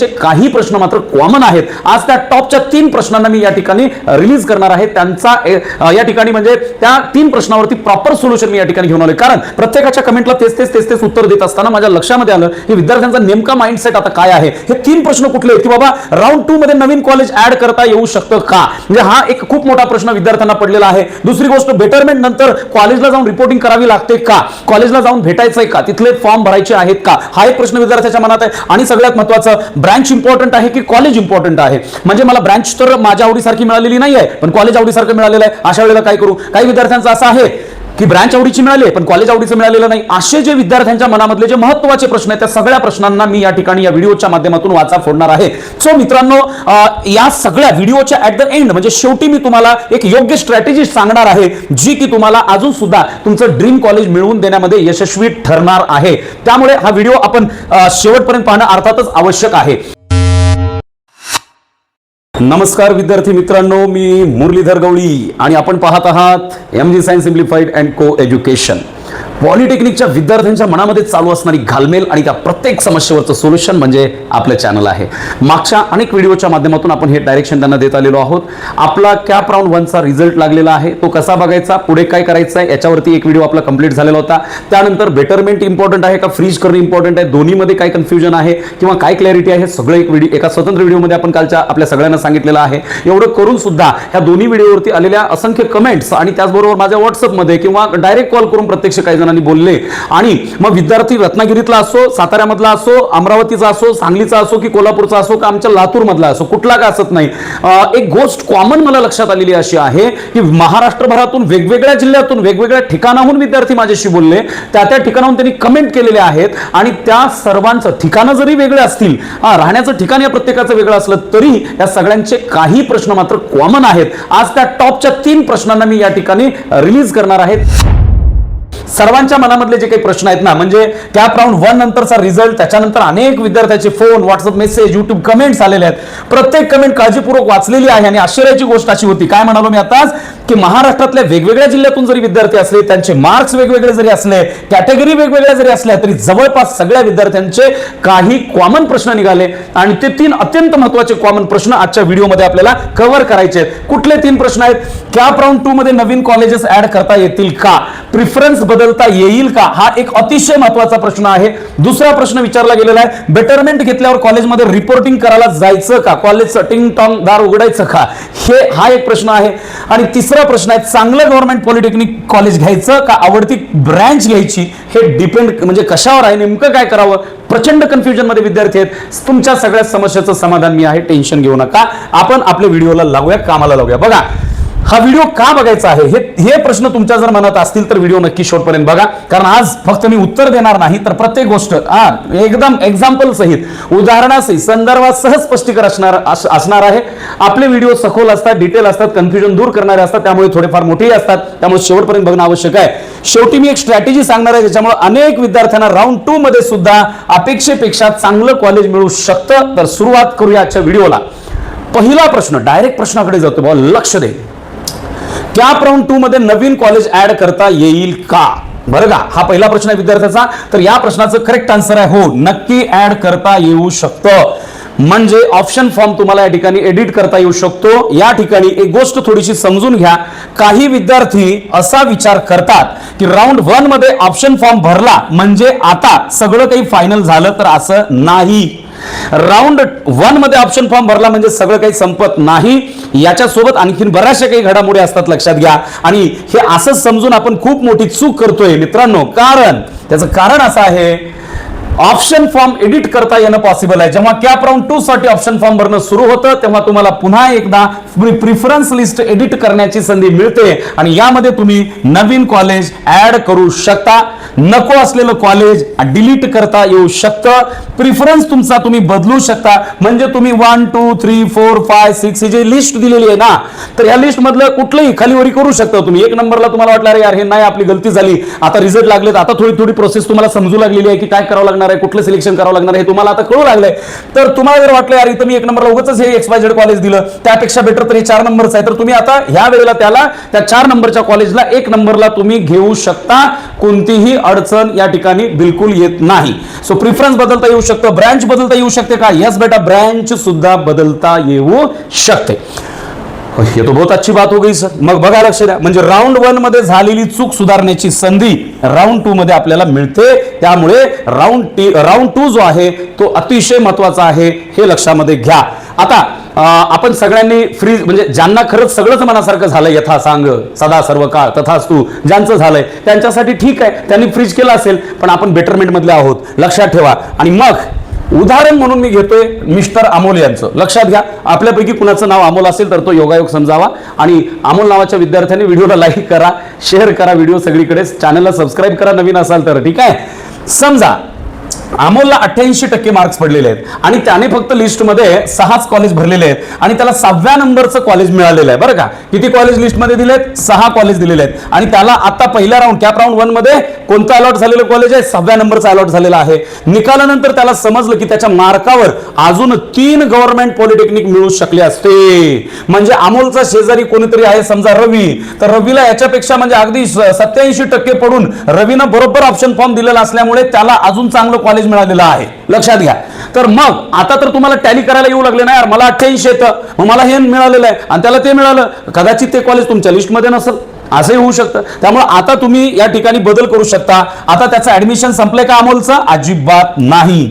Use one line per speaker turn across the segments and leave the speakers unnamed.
सगळ्यांचे काही प्रश्न मात्र कॉमन आहेत. आज त्या टॉपच्या 3 प्रश्नांना मी या ठिकाणी रिलीज करणार आहे. त्यांचा या ठिकाणी म्हणजे त्या 3 प्रश्नावरती प्रॉपर सोल्युशन मी या ठिकाणी घेऊन आलोय. कारण प्रत्येकाच्या कमेंटला तेच उत्तर देत असताना माझ्या लक्षामध्ये आलं की विद्यार्थ्यांचा नेमका माइंडसेट आता काय आहे. हे 3 प्रश्न कुठले आहेत की बाबा राऊंड 2 मध्ये नवीन कॉलेज ऍड करता येऊ शकतं का, म्हणजे हा एक खूप मोठा प्रश्न विद्यार्थ्यांना पडलेला आहे. दुसरी गोष्ट, बेटरमेंट नंतर कॉलेजला जाऊन रिपोर्टिंग करावी लागते का, कॉलेजला जाऊन भेटायचंय का, तिथले फॉर्म भरायचे आहेत का, हा एक प्रश्न विद्यार्थ्याच्या मनात आहे. आणि सगळ्यात महत्त्वाचं, ब्रांच इंपॉर्टंट आहे की कॉलेज इंपॉर्टंट आहे. म्हणजे मला ब्रांच तर माझ्या आवडीसारखी मिळालेली नाही आहे, पण कॉलेज आवडीसारखं मिळालेलं आहे. अशा वेळेला काय करू. काही विद्यार्थ्यांचं असं आहे की ब्रांच आवडीची मिळाली पण कॉलेज आवडीचं मिळालेलं नाही. असे जे विद्यार्थ्यांच्या मनामधले जे महत्त्वाचे प्रश्न आहेत त्या सगळ्या प्रश्नांना मी या ठिकाणी या व्हिडिओच्या माध्यमातून वाचा फोडणार आहे. सो मित्रांनो, या सगळ्या व्हिडिओच्या ऍट द एंड म्हणजे शेवटी मी तुम्हाला एक योग्य स्ट्रॅटेजी सांगणार आहे जी की तुम्हाला अजून सुद्धा तुमचं ड्रीम कॉलेज मिळवून देण्यामध्ये यशस्वी ठरणार आहे. त्यामुळे हा व्हिडिओ आपण शेवटपर्यंत पाहणं अर्थातच आवश्यक आहे. नमस्कार विद्यार्थी मित्रांनो, मी मुरलीधर गवळी आणि आपण पाहत आहात MG सायन्स सिम्प्लिफाईड अँड को एज्युकेशन. पॉलिटेक्निकच्या विद्यार्थ्यांच्या मनामध्ये चालू असणारी घालमेल आणि त्या प्रत्येक समस्येवरचं सोल्युशन म्हणजे आपलं चॅनल आहे. मागच्या अनेक व्हिडिओच्या माध्यमातून आपण हे डायरेक्शन त्यांना देत आलेलो आहोत. आपला कॅप राऊंड 1चा रिझल्ट लागलेला आहे, तो कसा बघायचा, पुढे काय करायचं आहे याच्यावरती एक व्हिडिओ आपला कंप्लीट झालेला होता. त्यानंतर बेटरमेंट इम्पॉर्टंट आहे का फ्रीज करणे इम्पॉर्टंट आहे, दोन्हीमध्ये काय कन्फ्युजन आहे किंवा काय क्लॅरिटी आहे, सगळं एक व्हिडिओ एका स्वतंत्र व्हिडिओमध्ये आपण कालच्या आपल्या सगळ्यांना सांगितलेलं आहे. एवढं करून सुद्धा ह्या दोन्ही व्हिडिओवरती आलेल्या असंख्य कमेंट्स आणि त्याचबरोबर माझ्या व्हॉट्सअपमध्ये किंवा डायरेक्ट कॉल करून प्रत्यक्ष काही जणांनी बोलले. आणि मग विद्यार्थी रत्नागिरीतला असो, साताऱ्यामधला असो, अमरावतीचा असो, सांगलीचा असो की कोल्हापूरचा असो का आमच्या लातूर मधला असो, कुठला का असत नाही, एक गोष्ट कॉमन मला लक्षात आलेली अशी आहे की महाराष्ट्रभरातून वेगवेगळ्या जिल्ह्यातून वेगवेगळ्या ठिकाणाहून विद्यार्थी माझ्याशी बोलले. त्या ठिकाणाहून त्यांनी कमेंट केलेले आहेत आणि त्या सर्वांचं ठिकाणं जरी वेगळे असतील, राहण्याचं ठिकाण या प्रत्येकाचं वेगळं असलं तरी या सगळ्यांचे काही प्रश्न मात्र कॉमन आहेत. आज त्या टॉपच्या 3 प्रश्नांना मी या ठिकाणी रिलीज करणार आहे. सर्वांच्या मनामधले जे काही प्रश्न आहेत ना, म्हणजे कॅप राऊंड 1 नंतरचा रिझल्ट, त्याच्यानंतर अनेक विद्यार्थ्यांचे phone, WhatsApp message, YouTube comments आलेले आहेत. प्रत्येक कमेंट काळजीपूर्वक वाचलेली आहे आणि आश्चर्याची गोष्ट अशी होती, काय म्हणालो मी आताच, की महाराष्ट्रातल्या वेगवेगळ्या जिल्ह्यातून जरी विद्यार्थी असले, त्यांचे मार्क्स वेगवेगळे जरी असले, कॅटेगरी वेगवेगळ्या जरी असल्या तरी जवळपास सगळ्या विद्यार्थ्यांचे काही कॉमन प्रश्न निघाले आणि ते 3 अत्यंत महत्त्वाचे कॉमन प्रश्न आजच्या व्हिडिओमध्ये आपल्याला कव्हर करायचे आहेत. कुठले 3 प्रश्न आहेत? कॅप राऊंड 2 मध्ये नवीन कॉलेजेस ऍड करता येतील का, प्रिफरन्स बदलता येईल का, हा एक अतिशय महत्त्वाचा प्रश्न आहे. दुसरा प्रश्न विचारला गेलेला आहे, बेटरमेंट घेतल्यावर कॉलेजमध्ये रिपोर्टिंग करायला जायचं का, कॉलेजचं टिंग टॉंग दार उघडायचं का, हा एक प्रश्न आहे. आणि तिसरा प्रश्न आहे, चांगलं गव्हर्नमेंट पॉलिटेक्निक कॉलेज घ्यायचं का आवडती ब्रँच घ्यायची, हे डिपेंड म्हणजे कशावर आहे, नेमकं काय करावं. प्रचंड कन्फ्युजन मध्ये विद्यार्थी आहेत. तुमच्या सगळ्या समस्याचं समाधान मी आहे, टेन्शन घेऊ नका. आपण आपल्या व्हिडिओला लागूया, कामाला लागूया. बघा, हा व्हिडिओ का बघायचा आहे हे प्रश्न तुमच्या जर मनात असतील तर व्हिडिओ नक्की शेवटपर्यंत बघा. कारण आज फक्त मी उत्तर देणार नाही तर प्रत्येक गोष्ट एकदम एक्झाम्पल सहित, उदाहरणासहित, संदर्भासह स्पष्टीकरण असणार आहे. आपले व्हिडिओ सखोल असतात, डिटेल असतात, कन्फ्युजन दूर करणारे असतात, त्यामुळे थोडेफार मोठेही असतात. त्यामुळे शेवटपर्यंत बघणं आवश्यक आहे. शेवटी मी एक स्ट्रॅटेजी सांगणार आहे ज्याच्यामुळे अनेक विद्यार्थ्यांना राऊंड 2 मध्ये सुद्धा अपेक्षेपेक्षा चांगलं कॉलेज मिळू शकतं. तर सुरुवात करूया आजच्या व्हिडिओला. पहिला प्रश्न, डायरेक्ट प्रश्नाकडे जातो, बाबा लक्ष दे. कॅप राऊंड 2 मध्ये नवीन कॉलेज ऍड करता येईल का, बरं का, हा पहिला प्रश्न आहे विद्यार्थ्याचा. तर या प्रश्नाचं करेक्ट आन्सर आहे हो, नक्की ऍड करता येऊ शकतं. म्हणजे ऑप्शन फॉर्म तुम्हाला या ठिकाणी एडिट करता येऊ शकतो. या ठिकाणी एक गोष्ट थोडीशी समजून घ्या. काही विद्यार्थी असा विचार करतात की राऊंड 1 मध्ये ऑप्शन फॉर्म भरला म्हणजे आता सगळं काही फायनल झालं, तर असं नाही. राऊंड 1 मध्ये ऑप्शन फॉर्म भरला म्हणजे सगळं काही संपत नाही. याच्यासोबत आणखीन बऱ्याचशा काही घडामोडी असतात, लक्षात घ्या. आणि हे असंच समजून आपण खूप मोठी चूक करतोय मित्रांनो. कारण त्याचं कारण असं आहे, ऑप्शन फॉर्म एडिट करता येणं पॉसिबल आहे. जेव्हा कॅप राऊंड 2 साठी ऑप्शन फॉर्म भरणं सुरू होतं तेव्हा तुम्हाला पुन्हा एकदा प्रिफरन्स लिस्ट एडिट करण्याची संधी मिळते आणि यामध्ये तुम्ही नवीन कॉलेज ऍड करू शकता. नको असलेलं कॉलेज डिलीट करता येऊ शकतं. प्रिफरन्स तुमचा तुम्ही बदलू शकता. म्हणजे तुम्ही 1 2 3 4 5 6 ही जी लिस्ट दिलेली आहे ना, तर या लिस्ट मधलं कुठलंही खालीवरी करू शकता तुम्ही. 1 नंबरला तुम्हाला वाटलं अरे यार हे नाही, आपली गलती झाली, आता रिझल्ट लागलेत, आता थोडी थोडी प्रोसेस तुम्हाला समजू लागलेली आहे की काय करावं लागणार लागणार आहे, कुठलं सिलेक्शन करावं लागणार आहे हे तुम्हाला आता कळू लागलंय. तर तुम्हाला जर वाटलं यार इथं मी 1 नंबरला उगाच हे XYZ कॉलेज दिलं, त्यापेक्षा बेटर तर हे 4 नंबरचं आहे, तर तुम्ही आता ह्या वेळेला त्याला त्या 4 नंबरच्या कॉलेजला 1 नंबरला तुम्ही घेऊ शकता. कोणतीही अडचण या ठिकाणी बिलकुल येत नाही. सो प्रिफरन्स बदलता येऊ शकतं, ब्रँच बदलता येऊ शकते का? यस बेटा, ब्रँच सुद्धा बदलता येऊ शकते. ये तो बहुत अच्छी बात हो गई सर. मग बघा, लक्ष द्या, म्हणजे राऊंड 1 मध्ये झालेली चूक सुधारण्याची संधी राऊंड 2 मध्ये आपल्याला मिळते. त्यामुळे राऊंड 2 जो आहे तो अतिशय महत्वाचा आहे, हे लक्षामध्ये घ्या. आता आपण सगळ्यांनी फ्रीज, म्हणजे ज्यांना खरंच सगळंच मनासारखं झालंय, यथा सांग सदा सर्व काळ तथास्तु, ज्यांचं झालंय त्यांच्यासाठी ठीक आहे, त्यांनी फ्रीज केलं असेल, पण आपण बेटरमेंट मधले आहोत, लक्षात ठेवा. आणि मग उदाहरण म्हणून मी घेतोय मिस्टर अमोल यांचं. लक्षात घ्या, आपल्यापैकी कुणाचं नाव अमोल असेल तर तो योगायोग समजावा. आणि अमोल नावाच्या विद्यार्थ्यांनी व्हिडिओला लाईक करा, शेअर करा, व्हिडिओ सगळीकडे, चॅनलला सबस्क्राईब करा नवीन असाल तर. ठीक आहे. समजा अमोलला 88% मार्क्स पडलेले आहेत आणि त्याने फक्त लिस्टमध्ये 6च कॉलेज भरलेले आहेत आणि त्याला 6व्या नंबरचं कॉलेज मिळालेलं आहे. बरं का, किती कॉलेज लिस्टमध्ये दिलेत? 6 कॉलेज दिलेले आहेत. आणि त्याला आता पहिल्या राऊंड, कॅप राऊंड 1 मध्ये कोणतं अलॉट झालेलं कॉलेज आहे? 6व्या नंबरचं अलॉट झालेलं आहे. निकालानंतर त्याला समजलं की त्याच्या मार्कावर अजून 3 गव्हर्नमेंट पॉलिटेक्निक मिळू शकले असते. म्हणजे अमोलचा शेजारी कोणीतरी आहे, समजा रवी, तर रवीला याच्यापेक्षा म्हणजे अगदी 87% पडून रवीनं बरोबर ऑप्शन फॉर्म दिलेला असल्यामुळे त्याला अजून चांगलं कॉलेज मिळालेलं आहे. लक्षात घ्या. तर मग आता तर तुम्हाला टॅली करायला येऊ लागले ना, यार मला 88 येतं, मग मला हे मिळालेलं आहे आणि त्याला ते मिळालं, कदाचित ते कॉलेज तुमच्या लिस्टमध्ये नसेल, असंही होऊ शकतं. त्यामुळे आता तुम्ही या ठिकाणी बदल करू शकता. आता त्याचं ऍडमिशन संपलंय का अमोलचं? अजिबात नाही.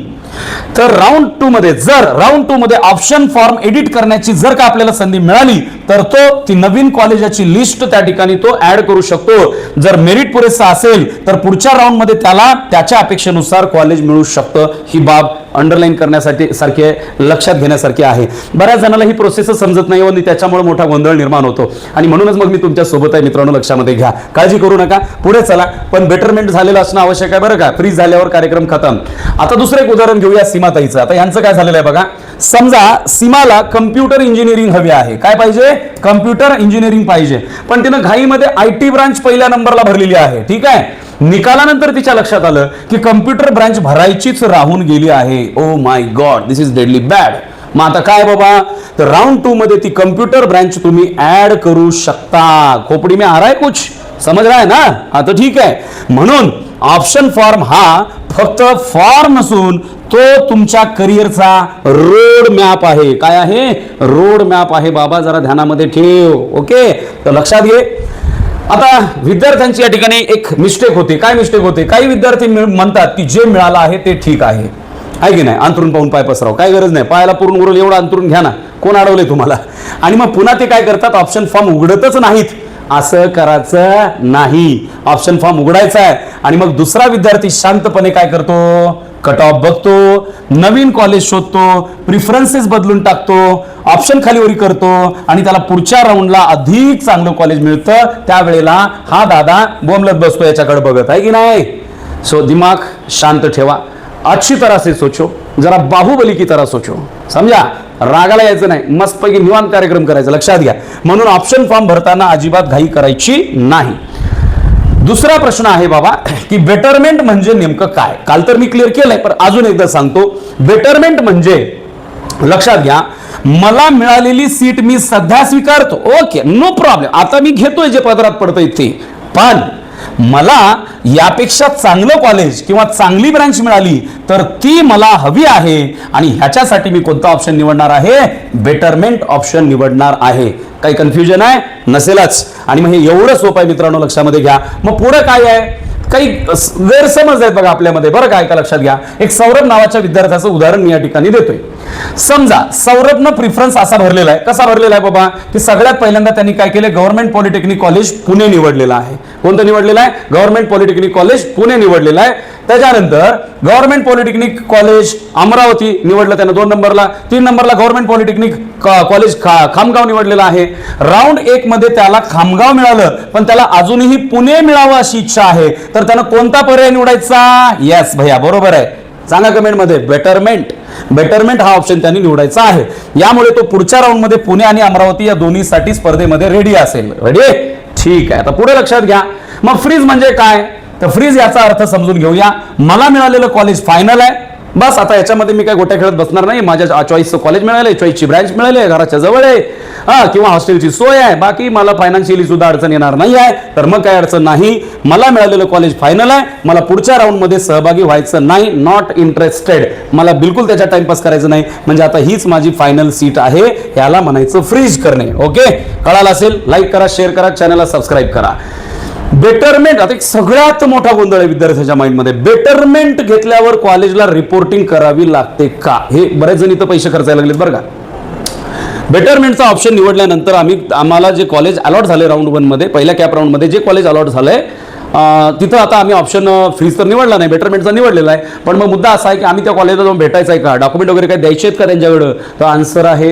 तर राऊंड 2 मध्ये, जर राऊंड 2 मध्ये ऑप्शन फॉर्म एडिट करण्याची जर का आपल्याला संधी मिळाली तर तो ती नवीन कॉलेजाची लिस्ट त्या ठिकाणी तो ऍड करू शकतो. जर मेरिट पुरेसा असेल तर पुढच्या राऊंड मध्ये त्याला त्याच्या अपेक्षेनुसार कॉलेज मिळू शकतं. ही बाब अंडरलाईन करण्यासाठी सारखे, लक्षात घेण्यासारखी आहे. बऱ्याच जणांना ही प्रोसेस समजत नाही आणि त्याच्यामुळे मोठा गोंधळ निर्माण होतो. आणि म्हणूनच मग मी तुमच्या सोबत आहे मित्रांनो, लक्षामध्ये घ्या, काळजी करू नका, पुढे चला. पण बेटरमेंट झालेलं असणं आवश्यक आहे, बरं का. फ्रीज झाल्यावर कार्यक्रम खतम. आता दुसरं एक उदाहरण घेऊया सीमाताईचं. आता यांचं काय झालेलं आहे बघा. समजा सीमाला कम्प्युटर इंजिनिअरिंग हवी आहे. काय पाहिजे? कम्प्युटर इंजिनिअरिंग पाहिजे. पण तिनं घाईमध्ये IT ब्रांच पहिल्या नंबरला भरलेली आहे. ठीक आहे. निकालानंतर तिच्या लक्षात आलं की कम्प्युटर ब्रांच भरायचीच राहून गेली आहे. Oh my God, this is deadly bad. मग आता काय बाबा? तर राऊंड 2 मध्ये ती कम्प्युटर ब्रांच तुम्ही ऍड करू शकता. खोपडी में आ रहा है कुछ, समझ रहा है ना? आता ठीक आहे. म्हणून ऑप्शन फॉर्म हा फक्त फॉर्म नसून तो तुमच्या करिअरचा रोड मॅप आहे. काय आहे? रोड मॅप आहे बाबा, जरा ध्यानामध्ये ठेव. ओके, तर लक्षात घे. आता विद्यार्थ्यांची या ठिकाणी एक मिस्टेक होते. काय मिस्टेक होते? काही विद्यार्थी म्हणतात की जे मिळालं आहे ते ठीक आहे की नाही, अंतरून पाहून पाय पसराव, काय गरज नाही, पायाला पूर्ण उरल एवढं अंतरून घ्या ना, कोण अडवले तुम्हाला? आणि मग पुन्हा ते काय करतात? ऑप्शन फॉर्म उघडतच नाहीत. असं करायचं नाही. ऑप्शन फॉर्म उघडायचा आहे आणि मग दुसरा विद्यार्थी शांतपणे काय करतो? कट ऑफ बघतो, नवीन कॉलेज शोधतो, प्रिफरन्सेस बदलून टाकतो, ऑप्शन खालीवरी करतो आणि त्याला पुढच्या राऊंडला अधिक चांगलं कॉलेज मिळतं. त्यावेळेला हा दादा बोंबलत बसतो याच्याकडे बघत, आहे की नाही? सो दिमाग शांत ठेवा, अच्छी तरह से सोचो, जरा बाहुबली की तरह सोचो. समजा, रागाला यायचं नाही, मस्तपैकी निवांत कार्यक्रम करायचा. लक्षात घ्या. म्हणून ऑप्शन फॉर्म भरताना अजिबात घाई करायची नाही. दुसरा प्रश्न आहे बाबा की बेटरमेंट म्हणजे नेमकं काय? काल तर मी क्लिअर केलंय, पण अजून एकदा सांगतो. बेटरमेंट म्हणजे, लक्षात घ्या, मला मिळालेली सीट मी सध्या स्वीकारतो. ओके, नो प्रॉब्लेम, आता मी घेतोय जे पदरात पडतंय ते. पण मला यापेक्षा चांगलं कॉलेज किंवा चांगली ब्रांच मिळाली तर ती मला हवी आहे आणि ह्याच्यासाठी मी कोणता ऑप्शन निवडणार आहे? बेटरमेंट ऑप्शन निवडणार आहे. काही कन्फ्युजन आहे? नसेलच. आणि मग हे एवढं सोपं आहे मित्रांनो, लक्षामध्ये घ्या. मग पुढे काय आहे? काही गैरसमज आहेत बघा आपल्यामध्ये, बरं काय का? लक्षात घ्या. एक सौरभ नावाच्या विद्यार्थ्याचं उदाहरण मी या ठिकाणी देतोय. समजा सौरभनं प्रिफरन्स असा भरलेला आहे. कसा भरलेला आहे बाबा? की सगळ्यात पहिल्यांदा त्यांनी काय केले? गव्हर्नमेंट पॉलिटेक्निक कॉलेज पुणे निवडलेलं आहे. कोणतं निवडलेलं आहे? गव्हर्नमेंट पॉलिटेक्निक कॉलेज पुणे निवडलेलं आहे. त्याच्यानंतर गव्हर्नमेंट पॉलिटेक्निक कॉलेज अमरावती निवडलं त्यानं 2 नंबरला. 3 नंबरला गव्हर्नमेंट पॉलिटेक्निक कॉलेज खामगाव निवडलेलं आहे. राऊंड 1 मध्ये त्याला खामगाव मिळालं, पण त्याला अजूनही पुणे मिळावं अशी इच्छा आहे. तर त्यानं कोणता पर्याय निवडायचा? येस भैया, बरोबर आहे. सांगा कमेंट मध्ये, बेटरमेंट. बेटरमेंट हा ऑप्शन त्यांनी निवडायचा आहे. यामुळे तो पुढच्या राऊंड मध्ये पुणे आणि अमरावती या दोन्हीसाठी स्पर्धेमध्ये रेडी असेल. रेडी? ठीक आहे. आता पुढे लक्षात घ्या. मग फ्रीज म्हणजे काय? तर फ्रीज याचा अर्थ समजून घेऊया. मला मिळालेलं कॉलेज फायनल आहे, बस. आता याच्यामध्ये मी काय गोट्या खेळत बसणार नाही. माझ्या चॉईसचं कॉलेज मिळालंय, चॉईसची ब्रँच मिळाली आहे, घराच्या जवळ आहे, किंवा हॉस्टेलची सोय आहे, बाकी मला फायनान्शियली सुद्धा अडचण येणार नाही आहे, तर मग काय अडचण नाही. मला मिळालेलं कॉलेज फायनल आहे, मला पुढच्या राऊंडमध्ये सहभागी व्हायचं नाही, नॉट इंटरेस्टेड, मला बिलकुल त्याच्या टाइमपास करायचं नाही. म्हणजे आता हीच माझी फायनल सीट आहे, याला म्हणायचं फ्रीज करणे. ओके, कळालं असेल? लाईक करा, शेअर करा, चॅनलला सबस्क्राईब करा. बेटरमेंट, आता एक सगळ्यात मोठा गोंधळ आहे विद्यार्थ्याच्या माइंडमध्ये. बेटरमेंट घेतल्यावर कॉलेजला रिपोर्टिंग करावी लागते का? हे बरेच जण इथं पैसे खर्चायला लागलेत बरं का. बेटरमेंटचा ऑप्शन निवडल्यानंतर आम्हाला जे कॉलेज अलॉट झाले राऊंड 1 मध्ये, पहिल्या कॅप राऊंडमध्ये जे कॉलेज अलॉट झालंय तिथं आता आम्ही ऑप्शन फ्रीज तर निवडला नाही, बेटरमेंटचा निवडलेला आहे. पण मग मुद्दा असा आहे की आम्ही त्या कॉलेजला जाऊन भेटायचं आहे का, डॉक्युमेंट वगैरे काही द्यायचे आहेत का त्यांच्याकडं? तर आन्सर आहे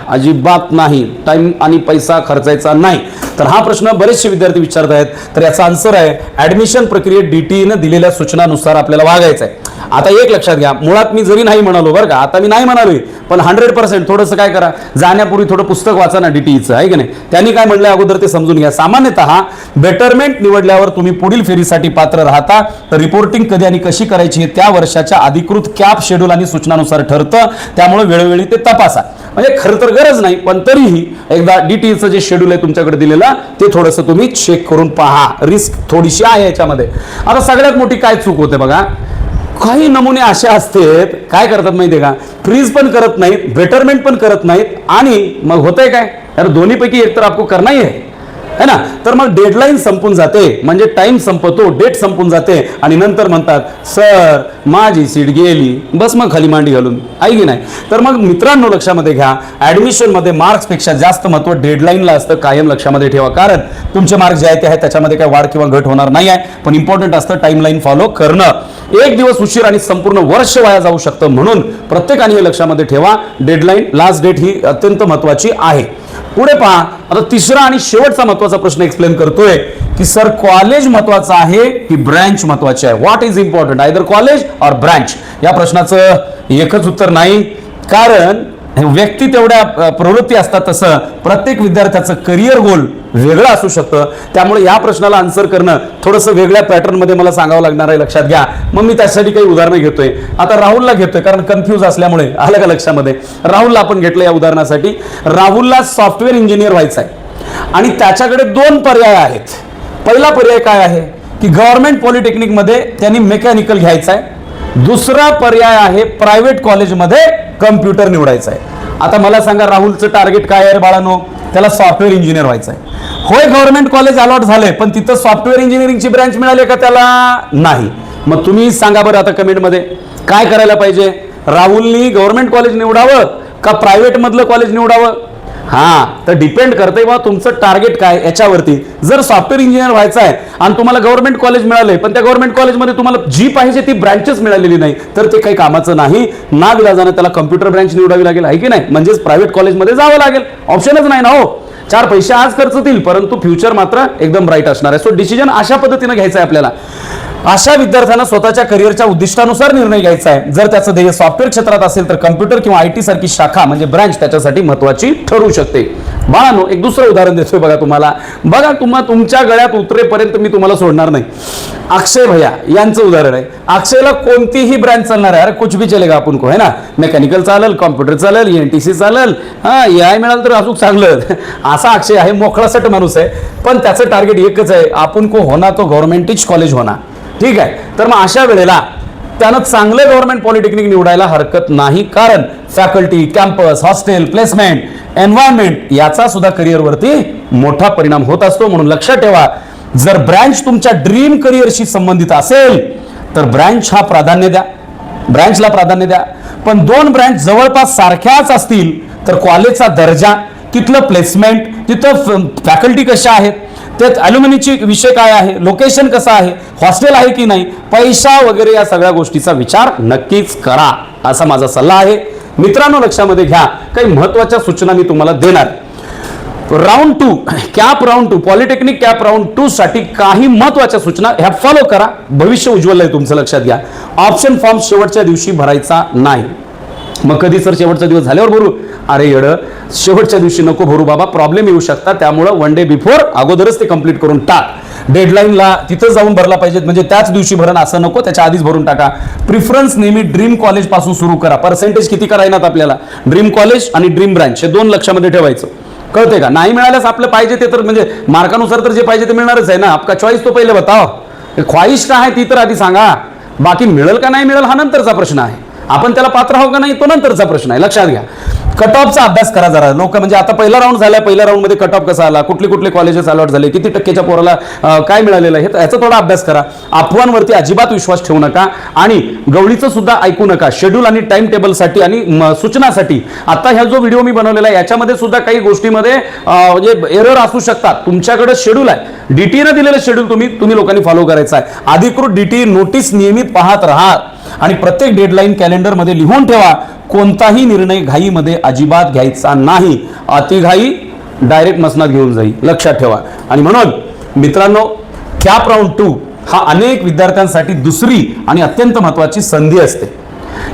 अजिबात नाही, टाइम आणि पैसा खर्चायचा नाही. तर हा प्रश्न बरेचसे विद्यार्थी विचारत आहेत. तर याचा आन्सर आहे ऍडमिशन प्रक्रियेत DTEनं दिलेल्या सूचनानुसार आपल्याला वागायचं आहे. आता एक लक्षात घ्या, मुळात मी जरी नाही म्हणालो बरं का, आता मी नाही म्हणालोय, पण 100% थोडंसं काय करा, जाण्यापूर्वी थोडं पुस्तक वाचा ना DTEचं, आहे की नाही. त्यांनी काय म्हणलंय अगोदर ते समजून घ्या. सामान्यतः बेटरमेंट निवडल्यावर तुम्ही पुढील फेरीसाठी पात्र राहता, तर रिपोर्टिंग कधी आणि कशी करायची हे त्या वर्षाच्या अधिकृत कॅप शेड्यूल आणि सूचनानुसार ठरतं. त्यामुळे वेळोवेळी ते तपासा. म्हणजे खरं तर गरज नाही, पण तरीही एकदा DTEचं जे शेड्यूल आहे तुमच्याकडे दिलेलं ते थोडंसं तुम्ही चेक करून पहा. रिस्क थोडीशी आहे याच्यामध्ये. आता सगळ्यात मोठी काय चूक होते बघा, काही नमुने असे असतात, काय करतात माहितीये का, फ्रीज पण करत नाहीत, बेटरमेंट पण करत नाहीत, आणि मग होतंय काय, यार दोन्हीपैकी एक तर आपको करना ही है ना. तर मग डेडलाईन संपून जाते, म्हणजे टाइम संपतो, डेट संपून जाते, आणि नंतर म्हणतात सर माझी सीट गेली, बस मग खाली मांडी घालून, आहे की नाही. तर मग मित्रांनो लक्षामध्ये घ्या, ऍडमिशनमध्ये मार्क्सपेक्षा जास्त महत्व डेडलाईनला असतं, कायम लक्षामध्ये ठेवा. कारण तुमचे मार्क्स जे आहेत ते आहेत, त्याच्यामध्ये काय वाढ किंवा घट होणार नाही आहे, पण इम्पॉर्टंट असतं टाइमलाईन फॉलो करणं. एक दिवस उशीर आणि संपूर्ण वर्ष वाया जाऊ शकतं, म्हणून प्रत्येकाने हे लक्षामध्ये ठेवा. डेडलाईन, लास्ट डेट ही अत्यंत महत्वाची आहे. पुढे पहा, आता तिसरा आणि शेवटचा महत्वाचा प्रश्न एक्सप्लेन करतोय की सर कॉलेज महत्वाचं आहे की ब्रँच महत्वाची आहे? What is important, either college और ब्रँच? या प्रश्नाचं एकच उत्तर नाही, कारण व्यक्ती तेवढ्या प्रवृत्ती असतात तसं प्रत्येक विद्यार्थ्याचं करिअर गोल वेगळं असू शकतं. त्यामुळे या प्रश्नाला आन्सर करणं थोडंसं वेगळ्या पॅटर्नमध्ये मला सांगावं लागणार आहे, लक्षात घ्या. मग मी त्यासाठी काही उदाहरणं घेतोय. आता राहुलला घेतोय, कारण कन्फ्यूज असल्यामुळे. आलं का लक्षामध्ये? राहुलला आपण घेतलं या उदाहरणासाठी. राहुलला सॉफ्टवेअर इंजिनियर व्हायचं आहे आणि त्याच्याकडे 2 पर्याय आहेत. पहिला पर्याय काय आहे की गव्हर्नमेंट पॉलिटेक्निकमध्ये त्यांनी मेकॅनिकल घ्यायचं आहे. दुसरा पर्याय आहे प्रायव्हेट कॉलेजमध्ये कम्प्युटर निवडायचं आहे. आता मला सांगा, राहुलचं टार्गेट काय आहे बाळांनो? त्याला सॉफ्टवेअर इंजिनियर व्हायचं आहे. होय, गव्हर्नमेंट कॉलेज अलॉट झालंय, पण तिथं सॉफ्टवेअर इंजिनिअरिंगची ब्रँच मिळाली का त्याला? नाही. मग तुम्ही सांगा बरं आता कमेंटमध्ये काय करायला पाहिजे? राहुलनी गव्हर्नमेंट कॉलेज निवडावं का प्रायव्हेट मधलं कॉलेज निवडावं? हा, तर डिपेंड करतंय बा तुमचं टार्गेट काय याच्यावरती. जर सॉफ्टवेअर इंजिनियर व्हायचं आहे आणि तुम्हाला गव्हर्नमेंट कॉलेज मिळालंय, पण त्या गव्हर्नमेंट कॉलेजमध्ये तुम्हाला जी पाहिजे ती ब्रँचेस मिळालेली नाही, तर ते काही कामाचं नाही. नाविलाजाने त्याला कम्प्युटर ब्रँच निवडावी लागेल, आहे की नाही? म्हणजेच प्रायव्हेट कॉलेजमध्ये जावं लागेल, ऑप्शनच नाही ना हो. 4 पैसे आज खर्च होतील, परंतु फ्युचर मात्र एकदम ब्राईट असणार आहे. सो डिसिजन अशा पद्धतीने घ्यायचं आहे आपल्याला. अशा विद्यार्थ्यांना स्वतःच्या करिअरच्या उद्दिष्टानुसार निर्णय घ्यायचा आहे. जर त्याचं ध्येय सॉफ्टवेअर क्षेत्रात असेल तर कम्प्युटर किंवा IT सारखी शाखा म्हणजे ब्रँच त्याच्यासाठी महत्वाची ठरू शकते. बाळांनो, एक दुसरं उदाहरण देतोय बघा तुम्हाला. बघा, तुमच्या गळ्यात उतरेपर्यंत मी तुम्हाला सोडणार नाही. अक्षय भैया यांचं उदाहरण आहे. अक्षयला कोणतीही ब्रँच चालणार आहे, अरे कुछ भी चलेगा आपण को, है ना. मेकॅनिकल चालेल, कॉम्प्युटर चालेल, ENTC चालेल, AI मिळालं तर अजून चांगलं. असा अक्षय आहे, मोकळासट माणूस आहे, पण त्याचं टार्गेट एकच आहे, आपण को होना तो गव्हर्नमेंटच कॉलेज होना. ठीक आहे. तर मग अशा वेळेला त्यानं चांगलं गव्हर्नमेंट पॉलिटेक्निक निवडायला हरकत नाही, कारण faculty, campus, hostel, placement, environment याचा सुद्धा करिअरवरती मोठा परिणाम होत असतो. म्हणून लक्षात ठेवा, जर ब्रँच तुमच्या ड्रीम करिअरशी संबंधित असेल तर ब्रँचला प्राधान्य द्या. पण 2 ब्रँच जवळपास सारख्याच असतील तर कॉलेजचा दर्जा, तिथलं प्लेसमेंट, तिथं फॅकल्टी कशा आहेत, त्यात ॲल्युमिनीचे विषय काय आहे, लोकेशन कसं आहे, हॉस्टेल आहे की नाही, पैसा वगैरे या सगळ्या गोष्टीचा विचार नक्कीच करा, असा माझा सल्ला आहे. मित्रांनो, लक्षामध्ये घ्या, काही महत्त्वाच्या सूचना मी तुम्हाला देणार. Round 2 cap round 2 polytechnic cap round 2 साठी काही महत्त्वाच्या सूचना ह्या फॉलो करा. भविष्य उज्ज्वल आहे तुमचं, लक्षात घ्या. ऑप्शन फॉर्म शेवटच्या दिवशी भरायचा नाही. मग कधी सर शेवटचा दिवस झाल्यावर भरू? अरे येडं, शेवटच्या दिवशी नको भरू बाबा, प्रॉब्लेम येऊ शकतात. त्यामुळं 1 डे बिफोर अगोदरच ते कंप्लीट करून टाक. डेडलाईनला तिथं जाऊन भरला पाहिजे, म्हणजे त्याच दिवशी भरण असं नको, त्याच्या आधीच भरून टाका. प्रिफरन्स नेहमी ड्रीम कॉलेज पासून सुरू करा. पर्सेंटेज किती करायनात आपल्याला, ड्रीम कॉलेज आणि ड्रीम ब्रँच हे 2 लक्षामध्ये ठेवायचं. कळते का? नाही मिळाल्यास आपलं पाहिजे ते तर म्हणजे मार्कानुसार तर जे पाहिजे ते मिळणारच आहे ना. आपका चॉईस तो पहिले बताओ, ख्वाहिश का आहे ती तर आधी सांगा. बाकी मिळेल का नाही मिळेल हा नंतरचा प्रश्न आहे. आपण त्याला पात्र आहो का नाही तो नंतरचा प्रश्न आहे. लक्षात घ्या. कट ऑफचा अभ्यास करा जरा. लोक म्हणजे आता पहिला राऊंड झाला, पहिल्या राऊंड मध्ये कट ऑफ कसा आला, कुठले कुठले कॉलेजेस अलॉट झाले, किती टक्केच्या पोराला काय मिळालेलं आहे, याचा थोडा अभ्यास करा. अफवांवरती अजिबात विश्वास ठेवू नका आणि गवळीचं सुद्धा ऐकू नका. शेड्यूल आणि टाइम टेबलसाठी आणि सूचनासाठी आता ह्या जो व्हिडिओ मी बनवलेला आहे याच्यामध्ये सुद्धा काही गोष्टीमध्ये म्हणजे एरर असू शकतात. तुमच्याकडे शेड्यूल आहे, डीटीनं दिलेलं शेड्यूल तुम्ही लोकांनी फॉलो करायचं आहे. अधिकृत डीटी नोटीस नियमित पाहत राहा आणि प्रत्येक डेडलाईन कॅलेंडरमध्ये लिहून ठेवा. कोणताही निर्णय घाईमध्ये अजिबात घ्यायचा नाही. अतिघाई डायरेक्ट मसनात घेऊन जाईल, लक्षात ठेवा. आणि म्हणून मित्रांनो, कॅप राऊंड 2 हा अनेक विद्यार्थ्यांसाठी दुसरी आणि अत्यंत महत्त्वाची संधी असते.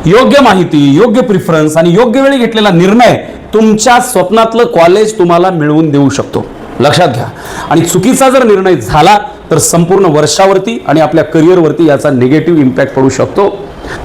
योग्य माहिती, योग्य प्रिफरन्स आणि योग्य वेळी घेतलेला निर्णय तुमच्या स्वप्नातलं कॉलेज तुम्हाला मिळवून देऊ शकतो. लक्षात घ्या. आणि चुकीचा जर निर्णय झाला तर संपूर्ण वर्षावरती आणि आपल्या करिअरवरती याचा निगेटिव्ह इम्पॅक्ट पडू शकतो.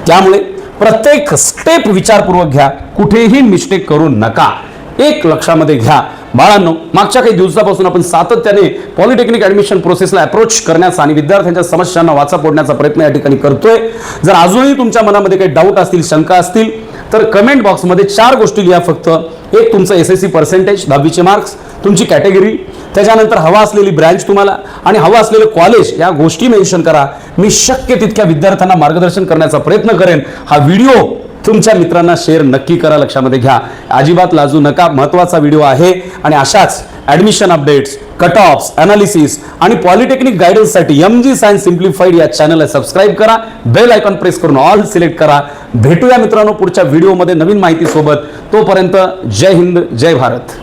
त्यामुळे प्रत्येक स्टेप विचारपूर्वक घ्या, कुठेही मिस्टेक करू नका. एक लक्षामध्ये घ्या बाळांनो, मागच्या काही दिवसापासून आपण सातत्याने पॉलिटेक्निक ऍडमिशन प्रोसेसला अप्रोच करण्याचा आणि विद्यार्थ्यांच्या समस्यांना वाचा फोडण्याचा प्रयत्न या ठिकाणी करतोय. जर अजूनही तुमच्या मनामध्ये काही डाऊट असतील, शंका असतील तर कमेंट बॉक्समध्ये 4 गोष्टी लिहा फक्त. एक तुमचं SSC पर्सेंटेज, 10वीचे मार्क्स, तुमची कॅटेगरी, त्याच्यानंतर हवा असलेली ब्रँच तुम्हाला आणि हवा असलेलं कॉलेज, या गोष्टी मेन्शन करा. मी शक्य तितक्या विद्यार्थ्यांना मार्गदर्शन करण्याचा प्रयत्न करेन. हा व्हिडिओ तुमच्या मित्रांना शेअर नक्की करा. लक्षामध्ये घ्या, अजिबात लाजू नका. महत्त्वाचा व्हिडिओ आहे आणि अशाच admission updates, cut offs, analysis आणि पॉलिटेक्निक गायडन्ससाठी MG सायन्स सिम्प्लिफाईड या चॅनलला सबस्क्राईब करा. बेल आयकॉन प्रेस करून ऑल सिलेक्ट करा. भेटूया मित्रांनो पुढच्या व्हिडिओमध्ये नवीन माहिती सोबत. तोपर्यंत जय हिंद, जय भारत.